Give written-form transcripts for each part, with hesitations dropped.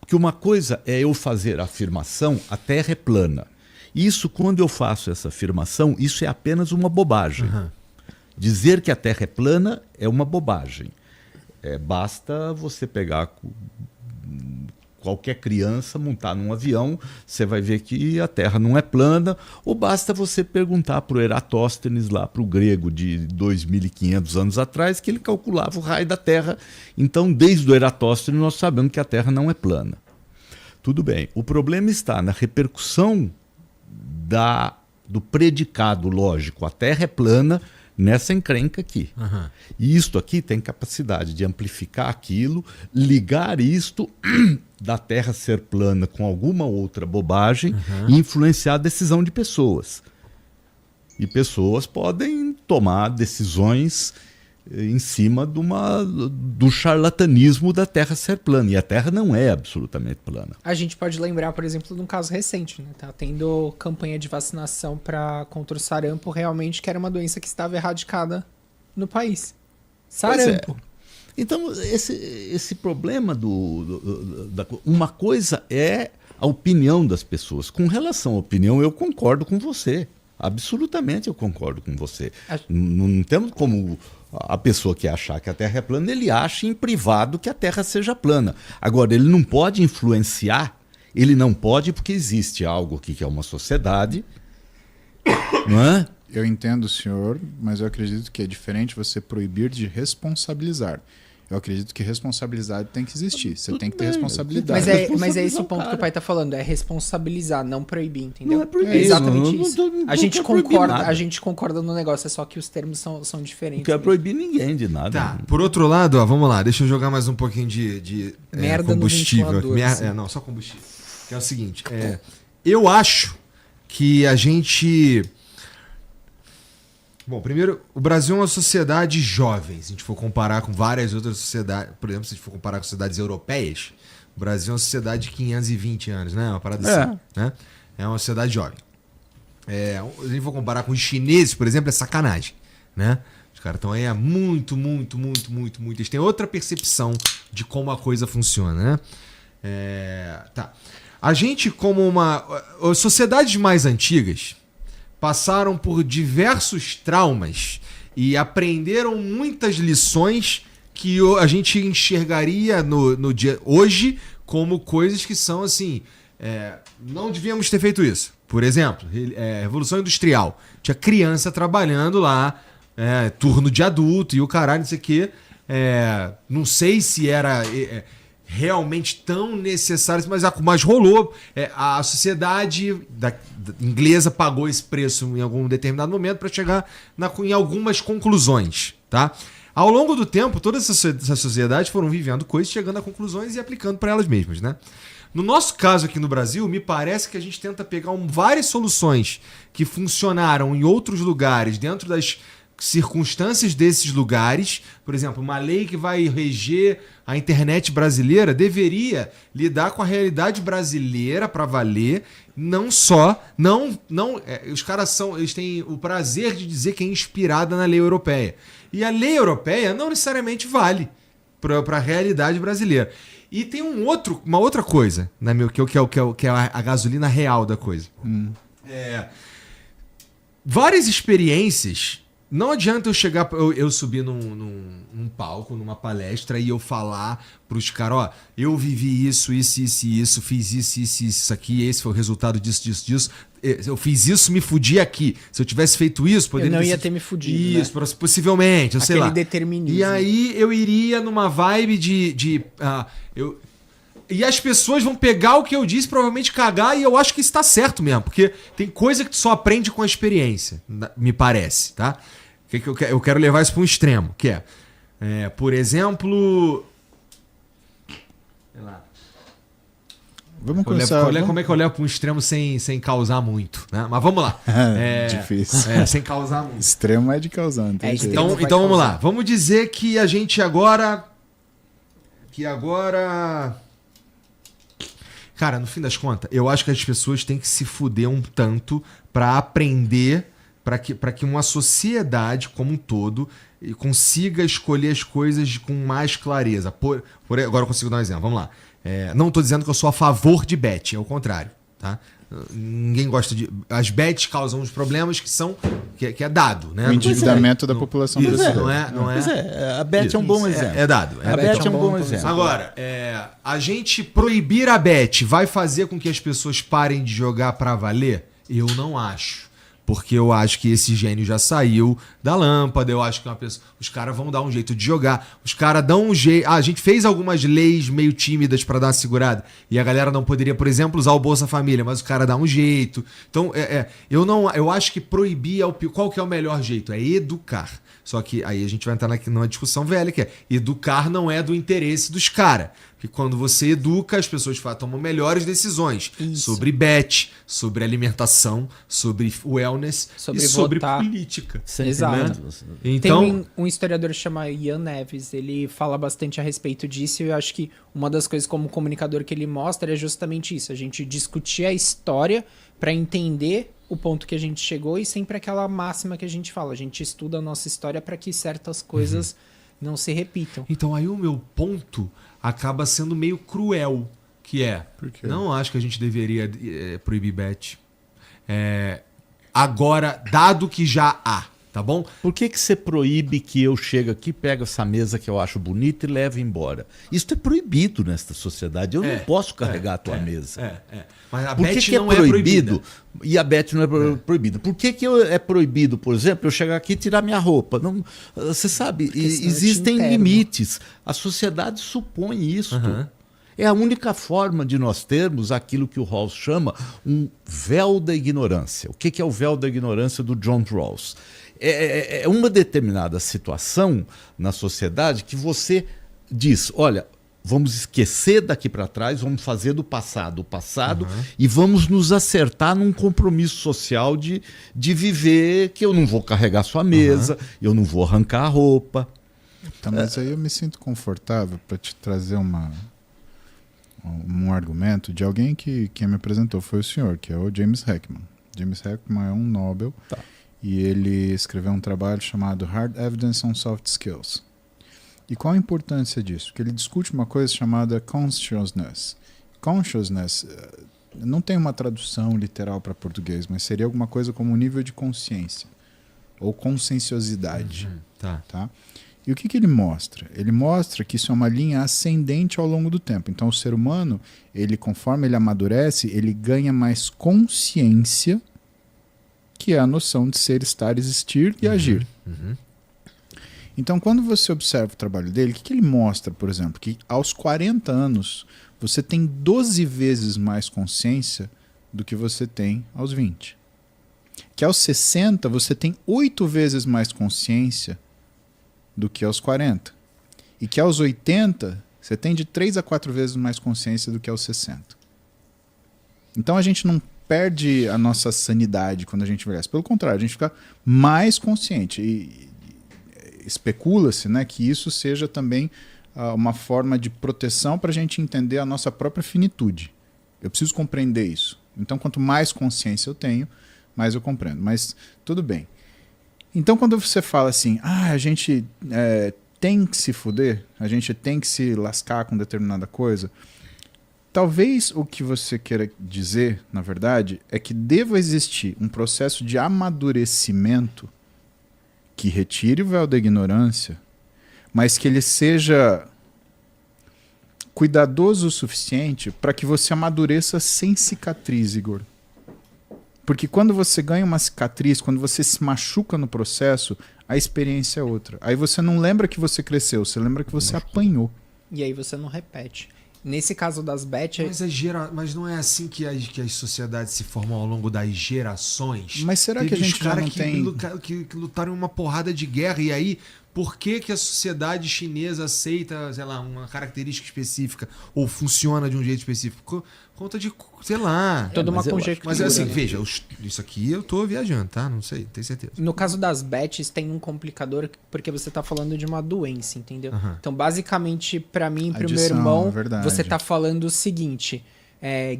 Porque uma coisa é eu fazer a afirmação, a Terra é plana. Isso, quando eu faço essa afirmação, isso é apenas uma bobagem. Dizer que a Terra é plana é uma bobagem. Basta você pegar qualquer criança, montar num avião, você vai ver que a Terra não é plana, ou basta você perguntar para o Eratóstenes, lá para o grego de 2.500 anos atrás, que ele calculava o raio da Terra. Então, desde o Eratóstenes, nós sabemos que a Terra não é plana. Tudo bem. O problema está na repercussão do predicado lógico. A Terra é plana, nessa encrenca aqui. E isto aqui tem capacidade de amplificar aquilo, ligar isto da Terra ser plana com alguma outra bobagem e influenciar a decisão de pessoas. E pessoas podem tomar decisões em cima do charlatanismo da Terra ser plana. E a Terra não é absolutamente plana. A gente pode lembrar, por exemplo, de um caso recente, né? Tá tendo campanha de vacinação contra o sarampo, realmente, que era uma doença que estava erradicada no país. Sarampo. Então, esse problema uma coisa é a opinião das pessoas. Com relação à opinião, eu concordo com você. Absolutamente eu concordo com você. Não temos como a pessoa que achar que a Terra é plana, ele acha em privado que a Terra seja plana. Agora, ele não pode influenciar, ele não pode porque existe algo aqui que é uma sociedade, não é? Eu entendo o senhor, mas eu acredito que é diferente você proibir de responsabilizar. Eu acredito que responsabilidade tem que existir. Você tem que ter responsabilidade. Mas é esse o ponto que o pai tá falando, é responsabilizar, não proibir, entendeu? Não é proibir. É exatamente isso. A gente gente concorda no negócio, é só que os termos são diferentes. Não quer proibir ninguém de nada. Tá. Por outro lado, ó, vamos lá, deixa eu jogar mais um pouquinho de merda combustível. No ventilador, Não, só combustível. Que é o seguinte, eu acho que a gente... Bom, primeiro, o Brasil é uma sociedade jovem. Se a gente for comparar com várias outras sociedades, por exemplo, se a gente for comparar com sociedades europeias, o Brasil é uma sociedade de 520 anos, né? Uma parada assim, né? É uma sociedade jovem. Se a gente for comparar com os chineses, por exemplo, é sacanagem, né? Os caras estão aí há muito. Eles têm outra percepção de como a coisa funciona, né? Tá. A gente, como as sociedades mais antigas passaram por diversos traumas e aprenderam muitas lições que a gente enxergaria no dia hoje como coisas que são assim, não devíamos ter feito isso. Por exemplo, Revolução Industrial. Tinha criança trabalhando lá, turno de adulto e o caralho, não sei o quê. Não sei se era realmente tão necessário, mas rolou. A sociedade inglesa pagou esse preço em algum determinado momento para chegar em algumas conclusões, tá? Ao longo do tempo, todas essas sociedades foram vivendo coisas, chegando a conclusões e aplicando para elas mesmas, né? No nosso caso aqui no Brasil, me parece que a gente tenta pegar várias soluções que funcionaram em outros lugares, dentro das circunstâncias desses lugares. Por exemplo, uma lei que vai reger a internet brasileira deveria lidar com a realidade brasileira para valer, os caras eles têm o prazer de dizer que é inspirada na lei europeia. E a lei europeia não necessariamente vale para a realidade brasileira. E tem uma outra coisa, né, que é a gasolina real da coisa. Várias experiências. Não adianta eu subir num palco, numa palestra e eu falar pros caras, eu vivi isso, fiz isso aqui, esse foi o resultado disso. Eu fiz isso, me fudi aqui. Se eu tivesse feito isso, poderia... Eu não ia ter me fudido, isso, né? Possivelmente, eu sei lá. Aquele determinismo. E aí eu iria numa vibe e as pessoas vão pegar o que eu disse, provavelmente cagar, e eu acho que isso tá certo mesmo, porque tem coisa que tu só aprende com a experiência, me parece, tá? Eu quero levar isso para um extremo, que por exemplo... Sei lá. Vamos começar... Como é que eu levo para um extremo sem causar muito, né? Mas vamos lá. Difícil. Sem causar muito. Extremo é de causar, não tem jeito. Então vamos lá. Vamos dizer que a gente agora... Cara, no fim das contas, eu acho que as pessoas têm que se fuder um tanto para aprender, para que uma sociedade como um todo consiga escolher as coisas com mais clareza. Agora eu consigo dar um exemplo, vamos lá. Não tô dizendo que eu sou a favor de bet, é o contrário, tá? Ninguém gosta de... As bets causam uns problemas que é dado, né? O endividamento da população brasileira. Não é. Pois é, a bet é um bom exemplo. É dado. A bet é um bom exemplo. Agora, a gente proibir a bet vai fazer com que as pessoas parem de jogar pra valer? Eu não acho. Porque eu acho que esse gênio já saiu da lâmpada, eu acho que os caras vão dar um jeito de jogar, os caras dão um jeito... a gente fez algumas leis meio tímidas pra dar uma segurada, e a galera não poderia, por exemplo, usar o Bolsa Família, mas o cara dá um jeito. Então, eu acho que proibir qual que é o melhor jeito? É educar. Só que aí a gente vai entrar numa discussão velha, que é educar não é do interesse dos caras. Porque quando você educa, as pessoas tomam melhores decisões. Isso. Sobre bet, sobre alimentação, sobre wellness e sobre política. Exato. Então, tem um historiador chamado Ian Neves, ele fala bastante a respeito disso, e eu acho que uma das coisas como comunicador que ele mostra é justamente isso, a gente discutir a história para entender o ponto que a gente chegou, e sempre aquela máxima que a gente fala, a gente estuda a nossa história para que certas coisas não se repitam. Então aí o meu ponto acaba sendo meio cruel, que Por quê? não acho que a gente deveria proibir bet. Agora, dado que já há, tá bom? Por que você proíbe que eu chegue aqui, pego essa mesa que eu acho bonita e leve embora? Isso é proibido nesta sociedade. Eu não posso carregar a tua mesa. Mas a Por bet que não é proibido? proibida. E a bet não é proibida. Por que é proibido, por exemplo, eu chegar aqui e tirar minha roupa? Não, você sabe, existem limites. A sociedade supõe isso. É a única forma de nós termos aquilo que o Rawls chama um véu da ignorância. O que é o véu da ignorância do John Rawls? É uma determinada situação na sociedade que você diz, olha, vamos esquecer daqui para trás, vamos fazer do passado o passado e vamos nos acertar num compromisso social de viver que eu não vou carregar sua mesa, eu não vou arrancar a roupa. Tá, mas aí eu me sinto confortável para te trazer um argumento de alguém que me apresentou, foi o senhor, que é o James Heckman. James Heckman é um Nobel e ele escreveu um trabalho chamado Hard Evidence on Soft Skills. E qual a importância disso? Porque ele discute uma coisa chamada consciousness. Consciousness não tem uma tradução literal para português, mas seria alguma coisa como um nível de consciência ou conscienciosidade. Tá? E o que ele mostra? Ele mostra que isso é uma linha ascendente ao longo do tempo. Então o ser humano, conforme ele amadurece, ele ganha mais consciência, que é a noção de ser, estar, existir e agir. Então, quando você observa o trabalho dele, o que ele mostra, por exemplo? Que aos 40 anos, você tem 12 vezes mais consciência do que você tem aos 20. Que aos 60, você tem 8 vezes mais consciência do que aos 40. E que aos 80, você tem de 3 a 4 vezes mais consciência do que aos 60. Então, a gente não perde a nossa sanidade quando a gente envelhece. Pelo contrário, a gente fica mais consciente. E especula-se, né, que isso seja também uma forma de proteção para a gente entender a nossa própria finitude. Eu preciso compreender isso. Então, quanto mais consciência eu tenho, mais eu compreendo. Mas tudo bem. Então, quando você fala assim, a gente tem que se fuder, a gente tem que se lascar com determinada coisa, talvez o que você queira dizer, na verdade, é que deva existir um processo de amadurecimento que retire o véu da ignorância, mas que ele seja cuidadoso o suficiente para que você amadureça sem cicatriz, Igor. Porque quando você ganha uma cicatriz, quando você se machuca no processo, a experiência é outra. Aí você não lembra que você cresceu, você lembra que você apanhou. E aí você não repete. Nesse caso das bets... Mas não é assim que as sociedades se formam ao longo das gerações? Mas será que a gente já não tem... que lutaram uma porrada de guerra, e aí por que a sociedade chinesa aceita, sei lá, uma característica específica ou funciona de um jeito específico? Conta de, sei lá... Toda uma conjectura. Mas é assim, veja, isso aqui eu tô viajando, tá? Não sei, tenho certeza. No caso das bets, tem um complicador, porque você tá falando de uma doença, entendeu? Então, basicamente, para mim e pro meu irmão, você tá falando o seguinte...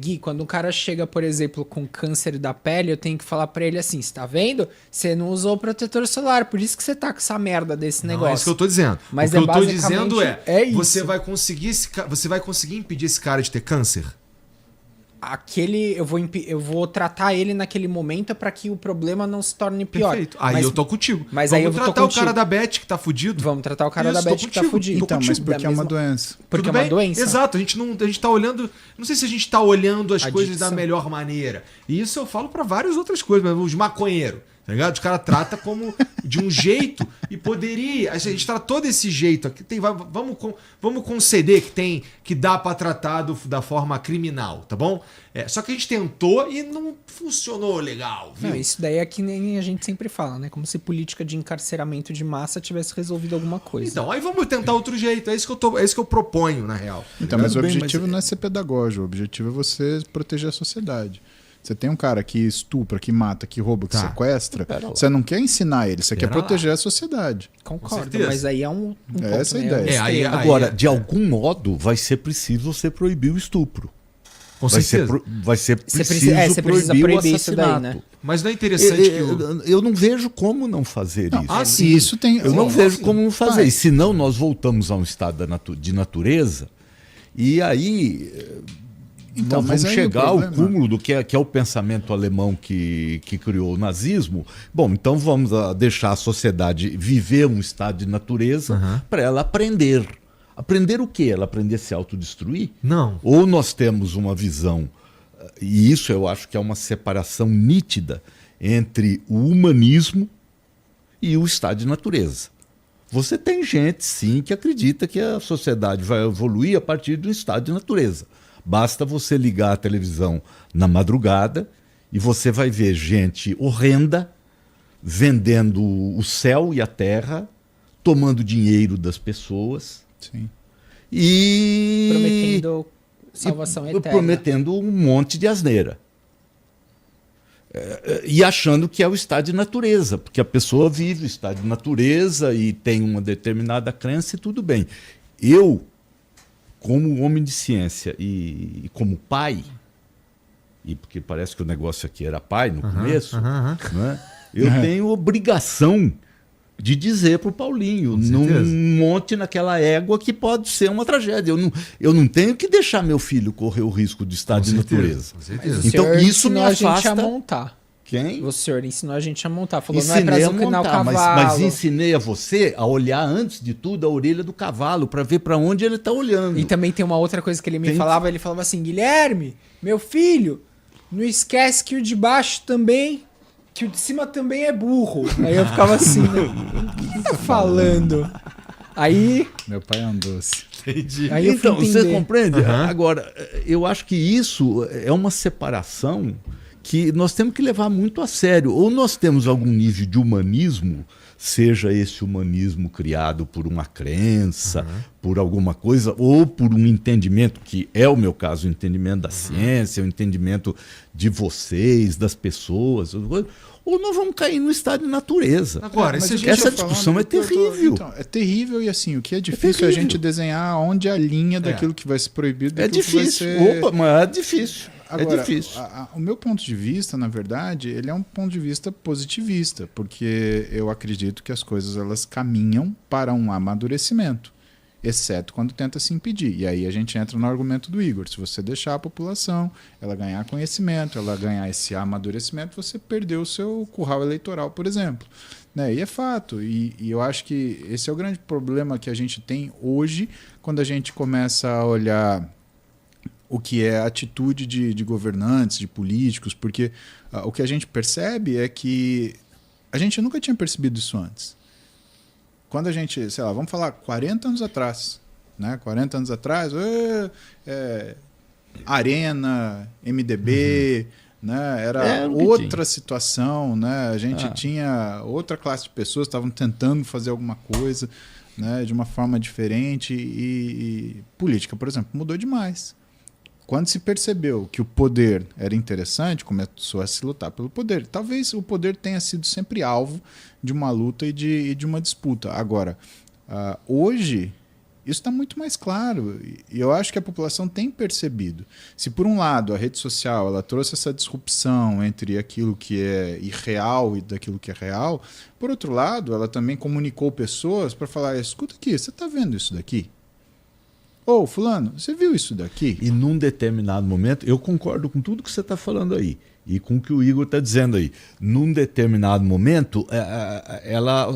Gui, quando um cara chega, por exemplo, com câncer da pele, eu tenho que falar pra ele assim, você tá vendo? Você não usou o protetor solar, por isso que você tá com essa merda desse Não, negócio. é isso que eu tô dizendo. Mas o que eu tô basicamente dizendo isso. você vai conseguir impedir esse cara de ter câncer? Eu vou tratar ele naquele momento pra que o problema não se torne pior. Perfeito. Aí Mas- eu tô contigo. Mas Vamos aí eu tô tratar o contigo. cara da Beth que tá fudido. Vamos tratar o cara Isso, da tô Beth que tá contigo. fudido. Então, mas Da porque é uma mesma- doença. Porque Tudo é uma bem? doença. Exato, a gente tá olhando. Não sei se a gente tá olhando as coisas da Adicção. melhor maneira. E isso eu falo pra várias outras coisas, mas os maconheiros, tá ligado? Os caras tratam como de um jeito e poderia. A gente tratou desse jeito aqui. Vamos conceder que dá pra tratar da forma criminal, tá bom? Só que a gente tentou e não funcionou legal, viu? Não, isso daí é que nem a gente sempre fala, né? Como se política de encarceramento de massa tivesse resolvido alguma coisa. Então, aí vamos tentar outro jeito. É isso que eu proponho, na real. Então, mas o Bem, objetivo mas- não é ser pedagógico, o objetivo é você proteger a sociedade. Você tem um cara que estupra, que mata, que rouba, que Tá. sequestra, Pera lá. você não quer ensinar ele, você quer Pera lá. proteger a sociedade. Concordo, certeza. mas aí é um Essa é a pouco, né? ideia. Aí- Agora, de algum modo, vai ser preciso você proibir o estupro. Com Vai ser, certeza. vai ser Você preciso precisa- você precisa proibir o proibir isso daí, assassinato. né? Mas não é interessante que o. Eu não vejo como não fazer isso. Ah, E sim. isso tem. Eu não Ó, vejo como não fazer. pai, E senão nós voltamos a um estado de natureza e aí Então, nós mas vamos aí o chegar ao problema- cúmulo do que é o pensamento alemão que criou o nazismo. Bom, então vamos deixar a sociedade viver um estado de natureza Aham. para ela aprender. Aprender o quê? Ela aprender a se autodestruir? Não. Ou nós temos uma visão, e isso eu acho que é uma separação nítida entre o humanismo e o estado de natureza. Você tem gente, sim, que acredita que a sociedade vai evoluir a partir do estado de natureza. Basta você ligar a televisão na madrugada e você vai ver gente horrenda vendendo o céu e a terra, tomando dinheiro das pessoas Sim. e Prometendo salvação e eterna. prometendo um monte de asneira. E achando que é o estado de natureza, porque a pessoa vive o estado de natureza e tem uma determinada crença e tudo bem. Eu, como homem de ciência e como pai, e porque parece que o negócio aqui era pai no começo, né, eu tenho obrigação de dizer para o Paulinho, não certeza. monte naquela égua que pode ser uma tragédia. Eu não tenho que deixar meu filho correr o risco do estado de natureza. Com certeza. O Então, senhor isso me ensinou a gente afasta- a montar. Quem? O senhor ensinou a gente a montar. Falou, não é Ensinei pra a azucrinar o montar, cavalo. mas ensinei a você a olhar antes de tudo a orelha do cavalo para ver para onde ele está olhando. E também tem uma outra coisa que ele me Tem- falava, ele falava assim, Guilherme, meu filho, não esquece que o de baixo também, que o de cima também é burro. Aí eu ficava assim, né? O que ele tá falando? Aí Meu pai é um doce. Entendi. Aí eu fui Então, você entender. compreende? Aham. Agora, eu acho que isso é uma separação que nós temos que levar muito a sério. Ou nós temos algum nível de humanismo, seja esse humanismo criado por uma crença, por alguma coisa, ou por um entendimento, que é o meu caso, o entendimento da ciência, o entendimento de vocês, das pessoas, ou nós vamos cair no estado de natureza. Agora, Mas se a o gente que eu essa tô falando discussão é que eu tô- terrível. então, é terrível e assim, o que é difícil é a terrível. gente desenhar onde é a linha daquilo que vai ser proibido. É daquilo que vai difícil. ser- Opa, mas é difícil. Agora, é difícil. o meu ponto de vista, na verdade, ele é um ponto de vista positivista, porque eu acredito que as coisas elas caminham para um amadurecimento, exceto quando tenta se impedir. E aí a gente entra no argumento do Igor. Se você deixar a população ela ganhar conhecimento, ela ganhar esse amadurecimento, você perdeu o seu curral eleitoral, por exemplo. Né? E é fato. E eu acho que esse é o grande problema que a gente tem hoje, quando a gente começa a olhar o que é a atitude de governantes, de políticos, porque o que a gente percebe é que a gente nunca tinha percebido isso antes. Quando a gente, sei lá, vamos falar 40 anos atrás, né? 40 anos atrás, Arena, MDB, né? Era o que outra situação, né? A gente tinha outra classe de pessoas que estavam tentando fazer alguma coisa, né? De uma forma diferente e política, por exemplo, mudou demais. Quando se percebeu que o poder era interessante, começou a se lutar pelo poder. Talvez o poder tenha sido sempre alvo de uma luta e de uma disputa. Agora, hoje, Isso está muito mais claro e eu acho que a população tem percebido. Se por um lado a rede social ela trouxe essa disrupção entre aquilo que é irreal e daquilo que é real, por outro lado ela também comunicou pessoas para falar, escuta aqui, você está vendo isso daqui? Ô, fulano, você viu isso daqui? E num determinado momento, eu concordo com tudo que você está falando aí e com o que o Igor está dizendo aí. Num determinado momento, ela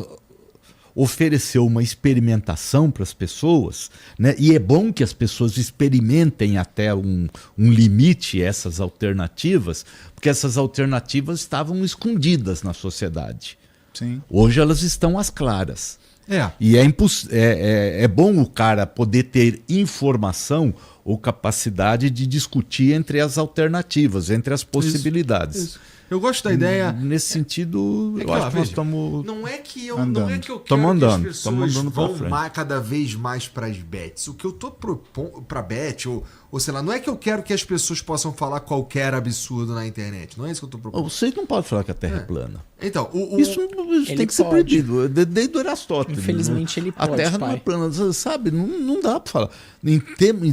ofereceu uma experimentação para as pessoas, né? E é bom que as pessoas experimentem até um limite essas alternativas, porque essas alternativas estavam escondidas na sociedade. Sim. Hoje elas estão às claras. É. E é bom o cara poder ter informação ou capacidade de discutir entre as alternativas, entre as possibilidades. Isso. Eu gosto da ideia. Nesse sentido, eu acho que nós estamos. Não é que eu quero Tamo andando, que as tamo pessoas andando pra vão frente. cada vez mais para as bets. O que eu tô propondo para bet, ou sei lá, não é que eu quero que as pessoas possam falar qualquer absurdo na internet. Não é isso que eu tô propondo. Vocês não podem falar que a Terra é plana. Então, Isso tem que ser pode. proibido. Desde o Aristóteles. Infelizmente, né? ele pode, A Terra não é pai. plana, sabe? Não dá para falar. Em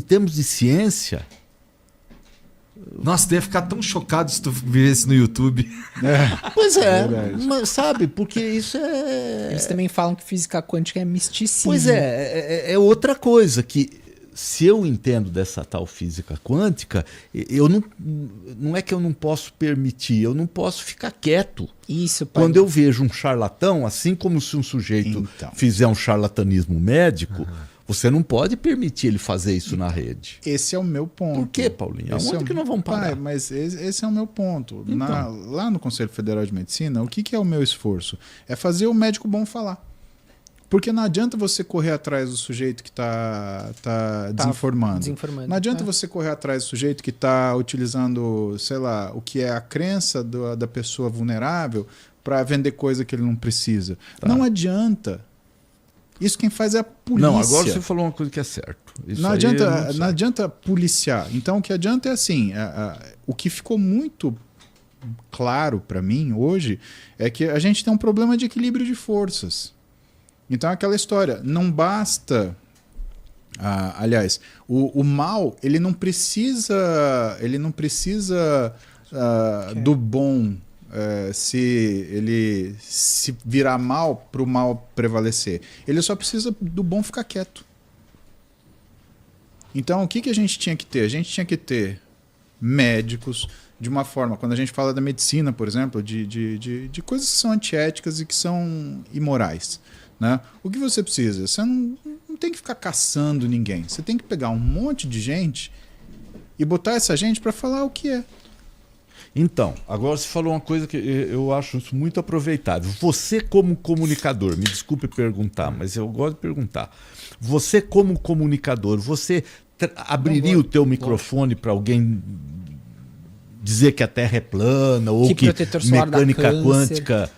termos de ciência. Nossa, tu ia ficar tão chocado se tu vivesse no YouTube. Pois é, verdade. mas sabe? Porque isso é. Eles também falam que física quântica é misticismo. Pois é outra coisa que, se eu entendo dessa tal física quântica, eu não é que eu não posso permitir, eu não posso ficar quieto. Isso, pai. Quando eu vejo um charlatão, assim como se um sujeito Então. fizer um charlatanismo médico, você não pode permitir ele fazer isso na rede. Esse é o meu ponto. Por quê, Paulinho? Esse Aonde que nós vamos parar? Pai, mas esse é o meu ponto. Então. Lá no Conselho Federal de Medicina, o que é o meu esforço? É fazer o médico bom falar. Porque não adianta você correr atrás do sujeito que está desinformando. Não adianta você correr atrás do sujeito que está utilizando, sei lá, o que é a crença da pessoa vulnerável para vender coisa que ele não precisa. Tá. Não adianta. Isso quem faz é a polícia. Não, agora você falou uma coisa que é certo. Isso Não aí adianta, adianta policiar. Então, o que adianta é assim: o que ficou muito claro para mim hoje é que a gente tem um problema de equilíbrio de forças. Então, aquela história, não basta. Aliás, o mal ele não precisa do bom. Se ele se virar mal para o mal prevalecer. Ele só precisa do bom ficar quieto. Então, o que a gente tinha que ter? A gente tinha que ter médicos de uma forma, quando a gente fala da medicina, por exemplo, de coisas que são antiéticas e que são imorais. Né? O que você precisa? Você não tem que ficar caçando ninguém. Você tem que pegar um monte de gente e botar essa gente para falar o que é. Então, agora você falou uma coisa que eu acho isso muito aproveitável. Você como comunicador, me desculpe perguntar, mas eu gosto de perguntar. Você como comunicador, você abriria o teu microfone para alguém dizer que a Terra é plana ou que mecânica quântica...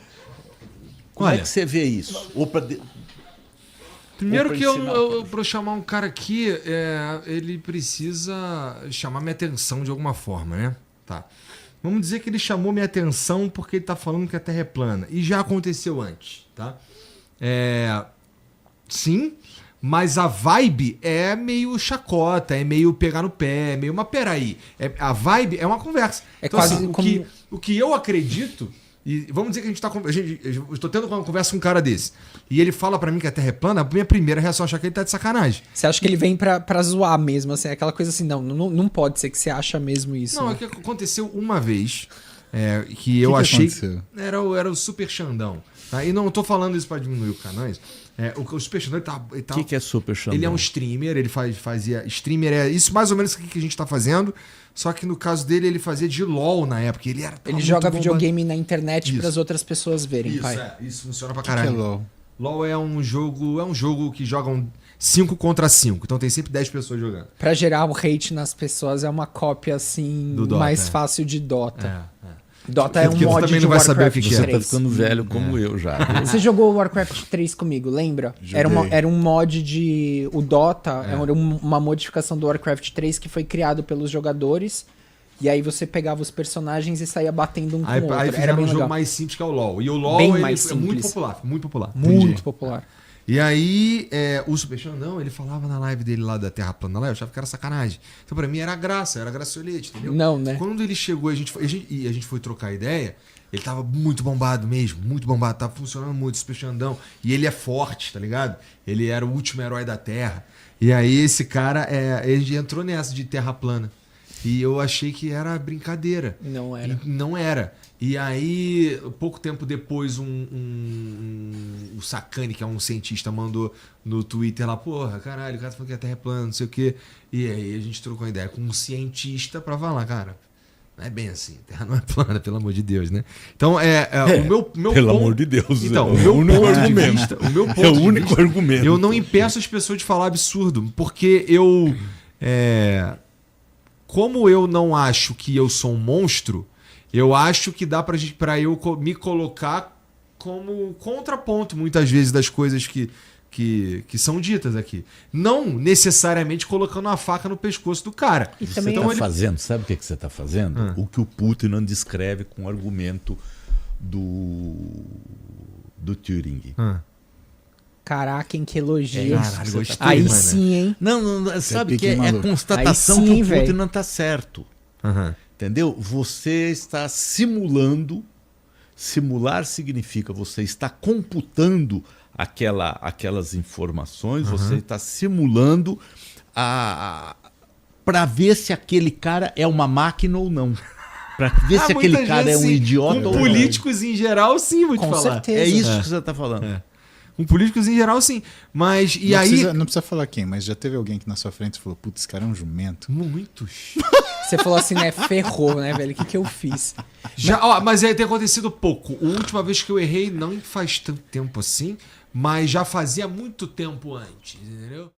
Como é que você vê isso? Primeiro que para eu chamar um cara aqui, ele precisa chamar minha atenção de alguma forma, né? Tá. Vamos dizer que ele chamou minha atenção porque ele está falando que a Terra é plana. E já aconteceu antes, tá? Sim, mas a vibe é meio chacota, é meio pegar no pé, é meio... Mas peraí, a vibe é uma conversa. Então, quase assim, como... o que eu acredito... E vamos dizer que a gente está... Eu estou tendo uma conversa com um cara desse. E ele fala pra mim que a Terra é plana, a minha primeira reação é achar que ele tá de sacanagem. Você acha que ele vem pra zoar mesmo, assim, aquela coisa assim, não pode ser que você acha mesmo isso. Não, né? é que aconteceu uma vez que eu achei... Aconteceu? Era o Super Xandão. Tá? E não tô falando isso pra diminuir o canal, o Super Xandão, ele tá... O que é Super Xandão? Ele é um streamer, ele fazia... Streamer é isso mais ou menos o que a gente tá fazendo, só que no caso dele ele fazia de LOL na época. Ele joga videogame na internet para as outras pessoas verem, pai. Isso funciona pra O caralho. que é LOL? LOL é um jogo que jogam 5 contra 5, então tem sempre 10 pessoas jogando. Pra gerar o hate nas pessoas é uma cópia assim Do Dota, mais fácil de Dota. É. Dota é um Porque tu mod também de não vai Warcraft saber o que que é. Você 3. tá ficando velho como eu já. Você jogou Warcraft 3 comigo, lembra? Joguei. Era um mod de... O Dota era uma modificação do Warcraft 3 que foi criado pelos jogadores. E aí você pegava os personagens e saía batendo um com o outro. Aí Era fizeram bem um jogo legal. mais simples que é o LoL. E o LoL Bem ele mais é muito simples. popular, muito popular. Muito popular. E aí, o Super Xandão, ele falava na live dele lá da Terra Plana, lá, eu achava que era sacanagem. Então pra mim era graça, era graciolete, entendeu? Não, né? Quando ele chegou e a gente foi trocar ideia, ele tava muito bombado mesmo, muito bombado, tava funcionando muito, Super Xandão. E ele é forte, tá ligado? Ele era o último herói da Terra. E aí esse cara, ele entrou nessa de Terra Plana. E eu achei que era brincadeira. Não era. E não era. E aí, pouco tempo depois, o Sakane, que é um cientista, mandou no Twitter lá, porra, caralho, o cara falou que a Terra é plana, não sei o quê. E aí a gente trocou uma ideia com um cientista pra falar, cara, não é bem assim, a Terra não é plana, pelo amor de Deus, né? Então, o meu Pelo ponto... amor de Deus. Então, é o único argumento. o meu ponto É o de único vista, argumento. eu não impeço as pessoas de falar absurdo, porque eu... como eu não acho que eu sou um monstro, eu acho que dá pra eu me colocar como contraponto, muitas vezes, das coisas que são ditas aqui. Não necessariamente colocando a faca no pescoço do cara. E Você também está fazendo, sabe o que você está fazendo? O que o Putin não descreve com o argumento do Turing. Caraca, hein, que elogio. Caralho, gostei, Aí mano. sim, hein? Não, sabe que pique é maluco. constatação Aí sim, que o Putin velho. não está certo. Aham. Entendeu? Você está simulando. Simular significa você está computando aquelas informações, você está simulando para ver se aquele cara é uma máquina ou não. Para ver se aquele muitas cara é vezes, um sim. idiota Com ou não. políticos em geral, sim, vou te Com falar. certeza. É isso que você está falando. Com políticos em geral, sim. Mas, e não aí... Precisa, não precisa falar quem, mas já teve alguém que na sua frente falou, putz, esse cara é um jumento. Muitos. Você falou assim, né? Ferrou, né, velho? O que eu fiz? Mas aí tem acontecido pouco. A última vez que eu errei não faz tanto tempo assim, mas já fazia muito tempo antes, entendeu?